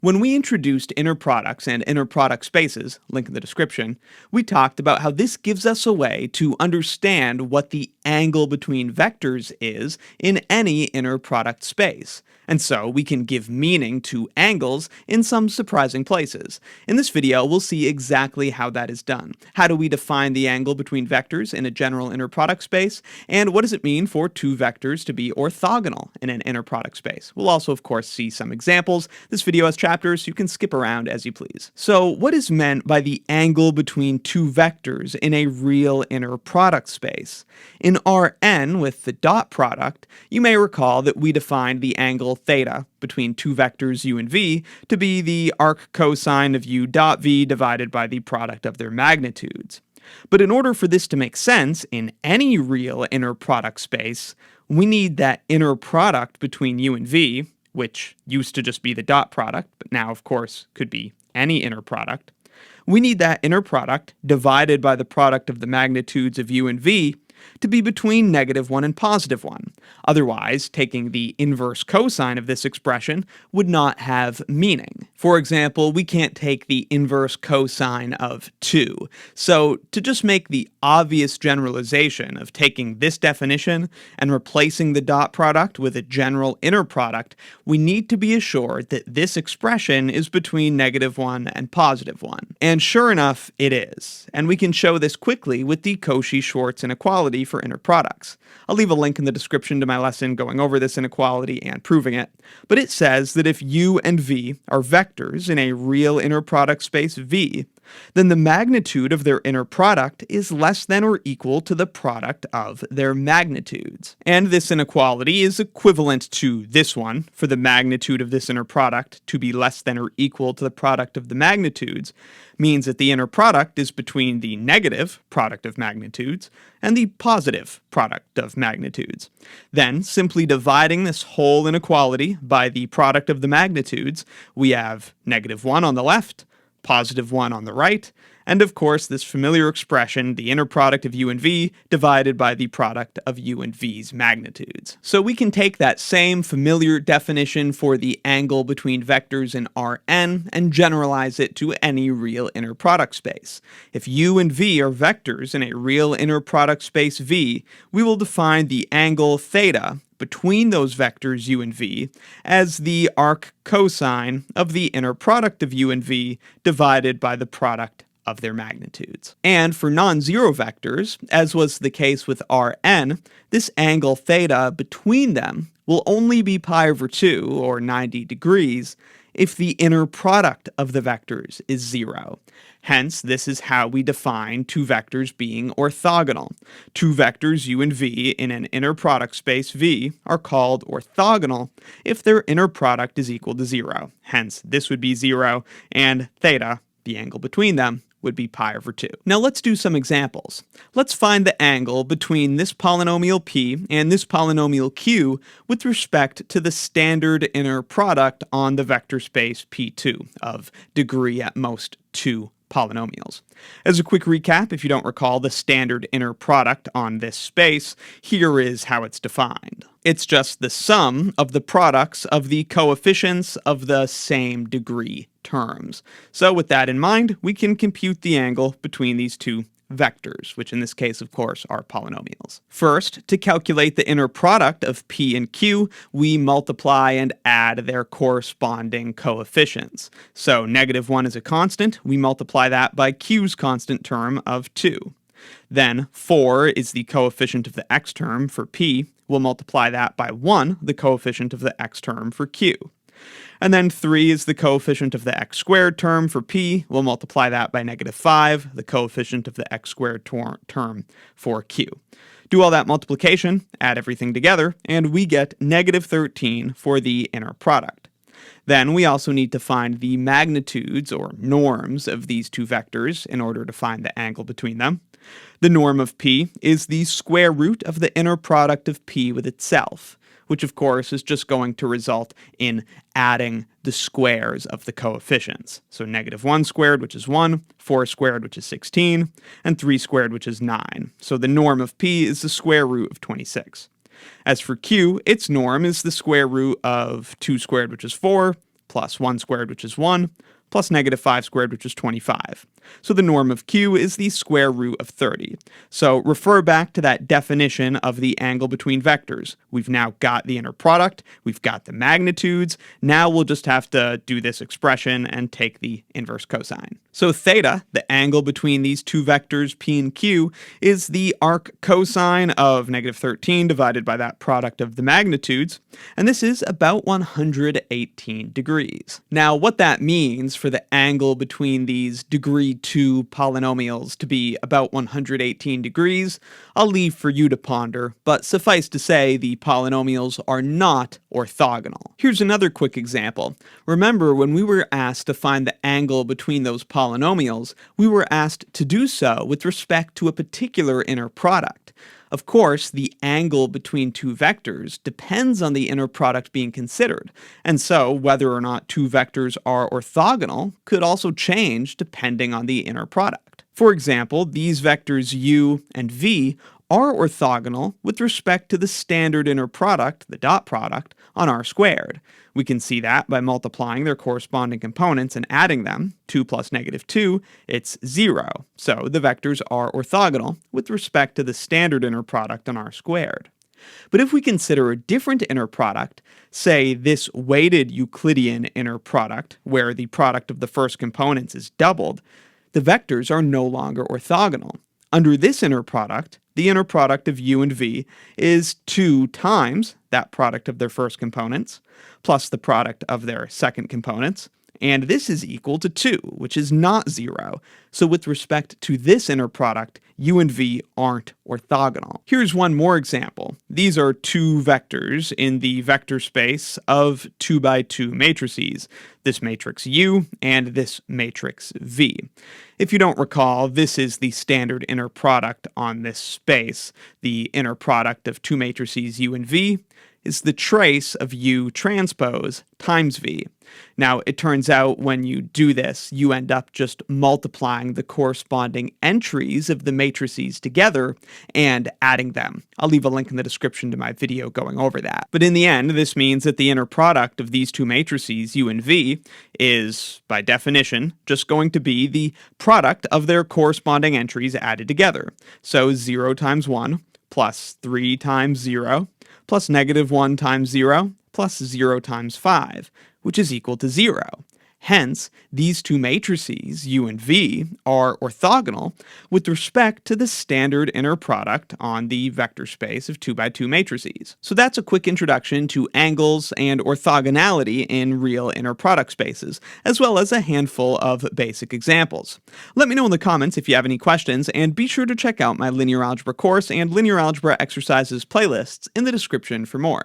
When we introduced inner products and inner product spaces, link in the description, we talked about how this gives us a way to understand what the angle between vectors is in any inner product space. And so we can give meaning to angles in some surprising places. In this video, we'll see exactly how that is done. How do we define the angle between vectors in a general inner product space? And what does it mean for two vectors to be orthogonal in an inner product space? We'll also, of course, see some examples. This video has chapters, so you can skip around as you please. So what is meant by the angle between two vectors in a real inner product space? In Rn with the dot product, you may recall that we defined the angle theta between two vectors u and v to be the arc cosine of u dot v divided by the product of their magnitudes. But in order for this to make sense in any real inner product space, we need that inner product between u and v, which used to just be the dot product, but now of course could be any inner product. We need that inner product divided by the product of the magnitudes of u and v to be between -1 and +1. Otherwise, taking the inverse cosine of this expression would not have meaning. For example, we can't take the inverse cosine of 2. So to just make the obvious generalization of taking this definition and replacing the dot product with a general inner product, we need to be assured that this expression is between -1 and +1. And sure enough, it is. And we can show this quickly with the Cauchy-Schwartz inequality for inner products. I'll leave a link in the description to my lesson going over this inequality and proving it, but it says that if u and v are vectors in a real inner product space V, then the magnitude of their inner product is less than or equal to the product of their magnitudes. And this inequality is equivalent to this one, for the magnitude of this inner product to be less than or equal to the product of the magnitudes, means that the inner product is between the negative product of magnitudes and the positive product of magnitudes. Then, simply dividing this whole inequality by the product of the magnitudes, we have -1 on the left, +1 on the right, and of course this familiar expression, the inner product of u and v divided by the product of u and v's magnitudes. So we can take that same familiar definition for the angle between vectors in Rn and generalize it to any real inner product space. If u and v are vectors in a real inner product space V, we will define the angle theta between those vectors u and v as the arc cosine of the inner product of u and v divided by the product of their magnitudes. And for non-zero vectors, as was the case with Rn, this angle theta between them will only be pi/2, or 90 degrees, if the inner product of the vectors is 0. Hence, this is how we define two vectors being orthogonal. Two vectors u and v in an inner product space V are called orthogonal if their inner product is equal to 0. Hence, this would be 0, and theta, the angle between them, would be pi/2. Now let's do some examples. Let's find the angle between this polynomial p and this polynomial q with respect to the standard inner product on the vector space P2 of degree at most 2 polynomials. As a quick recap, if you don't recall the standard inner product on this space, here is how it's defined. It's just the sum of the products of the coefficients of the same degree terms. So with that in mind, we can compute the angle between these two vectors, which in this case, of course, are polynomials. First, to calculate the inner product of p and q, we multiply and add their corresponding coefficients. So -1 is a constant, we multiply that by q's constant term of 2. Then 4 is the coefficient of the x term for p, we'll multiply that by 1, the coefficient of the x term for q. And then 3 is the coefficient of the x squared term for p. We'll multiply that by -5, the coefficient of the x squared term for q. Do all that multiplication, add everything together, and we get -13 for the inner product. Then we also need to find the magnitudes, or norms, of these two vectors in order to find the angle between them. The norm of p is the square root of the inner product of p with itself, which of course is just going to result in adding the squares of the coefficients. So -1 squared, which is 1, 4 squared, which is 16, and 3 squared, which is 9. So the norm of p is the square root of 26. As for q, its norm is the square root of 2 squared, which is 4, plus 1 squared, which is 1, plus negative 5 squared, which is 25. So the norm of q is the square root of 30. So refer back to that definition of the angle between vectors. We've now got the inner product, we've got the magnitudes, now we'll just have to do this expression and take the inverse cosine. So theta, the angle between these two vectors p and q, is the arc cosine of negative 13 divided by that product of the magnitudes, and this is about 118 degrees. Now what that means for the angle between these degree 2 polynomials to be about 118 degrees, I'll leave for you to ponder, but suffice to say the polynomials are not orthogonal. Here's another quick example. Remember when we were asked to find the angle between those polynomials, we were asked to do so with respect to a particular inner product. Of course, the angle between two vectors depends on the inner product being considered, and so whether or not two vectors are orthogonal could also change depending on the inner product. For example, these vectors u and v are orthogonal with respect to the standard inner product, the dot product, on r squared. We can see that by multiplying their corresponding components and adding them. 2 plus negative 2, it's 0. So the vectors are orthogonal with respect to the standard inner product on r squared. But if we consider a different inner product, say this weighted Euclidean inner product, where the product of the first components is doubled, the vectors are no longer orthogonal. Under this inner product, the inner product of u and v is 2 times that product of their first components, plus the product of their second components, and this is equal to 2, which is not 0. So with respect to this inner product, u and v aren't orthogonal. Here's one more example. These are two vectors in the vector space of 2 by 2 matrices, this matrix U and this matrix V. If you don't recall, this is the standard inner product on this space. The inner product of two matrices U and V is the trace of U transpose times V. Now, it turns out when you do this, you end up just multiplying the corresponding entries of the matrices together and adding them. I'll leave a link in the description to my video going over that. But in the end, this means that the inner product of these two matrices, U and V, is, by definition, just going to be the product of their corresponding entries added together. So 0 times 1 plus 3 times 0 plus negative 1 times 0 plus 0 times 5, which is equal to 0. Hence, these two matrices, U and V, are orthogonal with respect to the standard inner product on the vector space of 2 by 2 matrices. So that's a quick introduction to angles and orthogonality in real inner product spaces, as well as a handful of basic examples. Let me know in the comments if you have any questions, and be sure to check out my linear algebra course and linear algebra exercises playlists in the description for more.